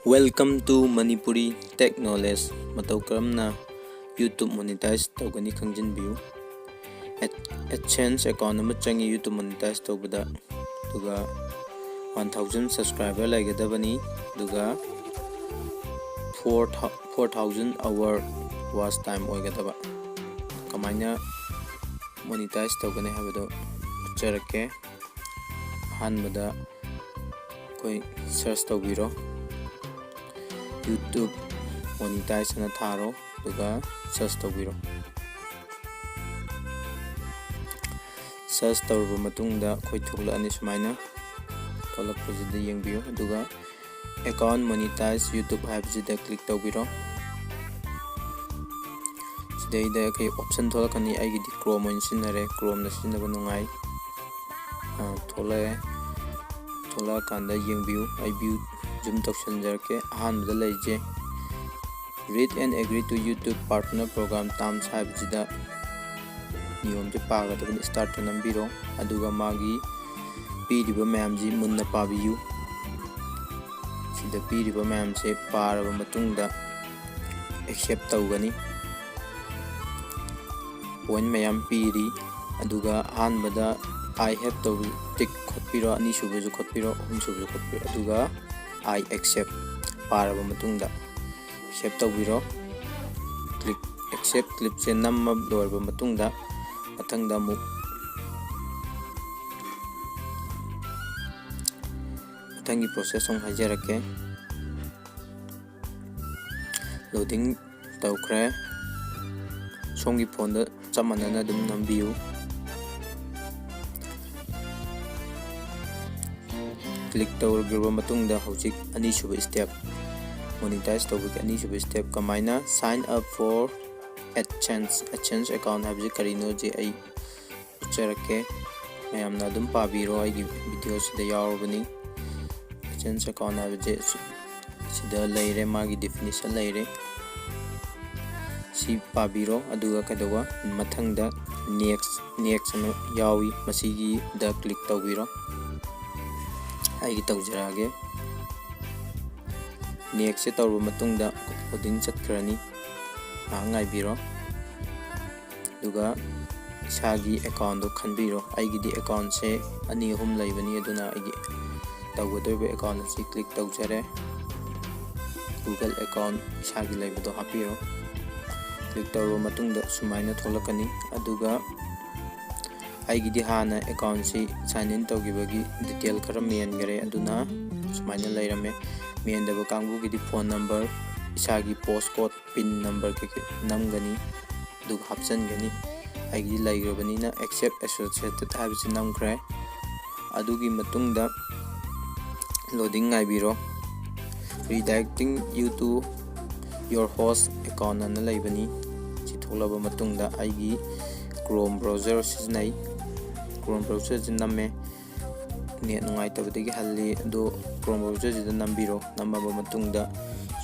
Welcome to Manipuri Tech Knowledge. Matau karamna YouTube monetize tawgani khangjinbiyu. AdSense account ama changi YouTube monetize tawbada duga 1000 subscriber laigadabani duga 4000 hour watch time oigadaba. Kamaina monetize tawgani habado charake hanbada koi search tawbiro YouTube monetize na tharo duga search tawbiro. Search tawraba matungda koi thuglani sumaina tholakpasida yengbiyo duga account monetize YouTube habsida click tawbiro. Sidaida kai option tholakani aigidi Chrome on sinare Chrome na sinaba nungai thola kanda yengbiyo ai view zoom tawsanjarke ahanbada leije read and agree to YouTube partner program terms habsida niyom je pagadabani start to nambiro aduga magi piriba mayamji munna pabiyu sida piriba mayamse paraba matungda accept tawgani point mayam piri aduga ahanbada I have to tick khotpiro ani subuju khotpiro hum subuju khotpiro aduga I accept paraba matungda accept tawbiro click accept clip se namma dorba matungda mathangda mu mathangi process ong hajarake loading tawkhre songi phone da chamanana dum nambiyu click tawrgirba matungda hojik ani suba step monetize tawbaki ani suba step kamaina sign up for AdSense account habji karino je ai charake mayamna dum pabiro ai video sida yawbani AdSense account habje sida leire magi definition leire si pabiro aduga kadawa mathangda next no yawi masigi da click tawbiro ai tawjarage next se tawru matungda coding chatkrani ngai biro duga sagi account do khanbiro aigidi account se ani hum laibani aduna aigi tawgodobe account se click tawjare Google account sagi laibado hapiro click tawru matungda sumaina tholakani aduga aigidi hana account se sign in tawgibagi detail khara men gare aduna sumaina lairame men daba kangbu gidi phone number isagi postcode pin number ke namgani dug hapsan gani aigi laigrabani na accept associated habisi namkhre adugi matungda loading ngaibiro redirecting you to your host account na laibani si tholaba matungda aigi Chrome browser siznai Chrome browser jinnamme net nungai tabadagi halli do Chrome browser jida nambiro namaba matungda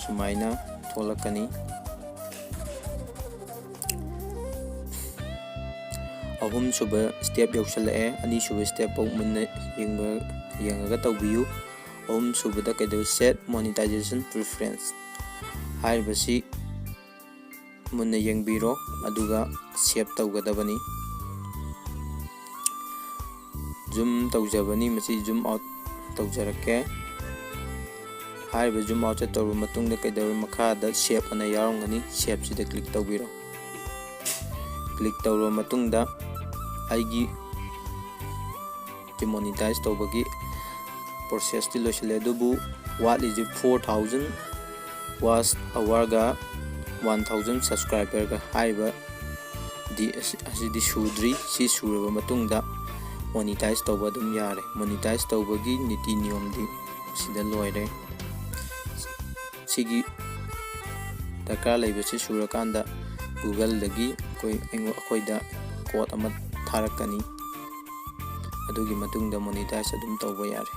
sumaina tholakani ahum suba step yaushalae ani suba step pau munna yengaga tawbiyu ahum subada kaido set monetization preference haibasi munna yengbiro aduga save tawgadabani zoom tawjabani masi zoom out tawjarake zoom out tawru matungda kaidawru makhada shape ana yarongani shape sida click tawbiro click tawru matungda aigi monetize tawbagi process ti loisile dubu what is it 4000 watch hour ga 1000 subscriber ga haiba di asidi sudri si suraba matungda monetize tawba dum yare monetize tawbagi niti niyom di sida loire sigi daka laibasi surakanda Google dagi akoida code ama tharakani adugi matungda monetize adum tawba yare.